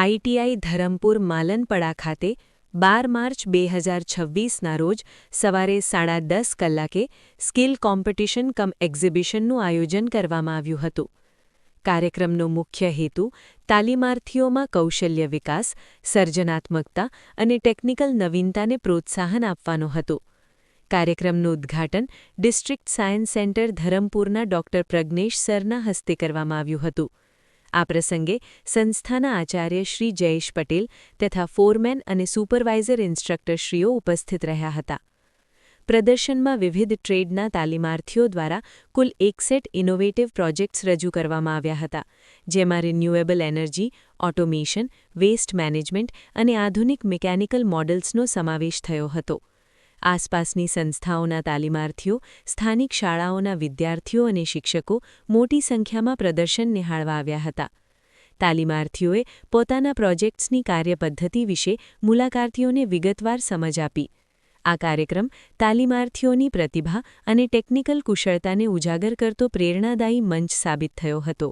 ITI Dharampur માલનપડા ખાતે 12 March 2026ના રોજ સવારે 10:30 કલાકે સ્કિલ કોમ્પિટિશન કમ એક્ઝિબિશનનું આયોજન કરવામાં આવ્યું હતું. કાર્યક્રમનો મુખ્ય હેતુ તાલીમાર્થીઓમાં કૌશલ્ય વિકાસ, સર્જનાત્મકતા અને ટેકનિકલ નવીનતાને પ્રોત્સાહન આપવાનો હતો. કાર્યક્રમનું ઉદ્ઘાટન ડિસ્ટ્રિક્ટ સાયન્સ સેન્ટર ધરમપુરના ડોક્ટર પ્રજ્ઞેશ સરના હસ્તે કરવામાં આવ્યું હતું. આ પ્રસંગે સંસ્થાના આચાર્ય શ્રી જયેશ પટેલ તથા ફોરમેન અને સુપરવાઇઝર ઇન્સ્ટ્રક્ટરશ્રીઓ ઉપસ્થિત રહ્યા હતા. પ્રદર્શનમાં વિવિધ ટ્રેડના તાલીમાર્થીઓ દ્વારા કુલ 61 ઇનોવેટિવ પ્રોજેક્ટ્સ રજૂ કરવામાં આવ્યા હતા, જેમાં renewable energy, automation, waste management અને આધુનિક મિકેનિકલ મોડલ્સનો સમાવેશ થયો હતો. આસપાસની સંસ્થાઓના તાલીમાર્થીઓ, સ્થાનિક શાળાઓના વિદ્યાર્થીઓ અને શિક્ષકો મોટી સંખ્યામાં પ્રદર્શન નિહાળવા આવ્યા હતા. તાલીમાર્થીઓએ પોતાના પ્રોજેક્ટ્સની કાર્યપદ્ધતિ વિશે મુલાકાતીઓને વિગતવાર સમજ આપી. આ કાર્યક્રમ તાલીમાર્થીઓની પ્રતિભા અને ટેકનિકલ કુશળતાને ઉજાગર કરતો પ્રેરણાદાયી મંચ સાબિત થયો હતો.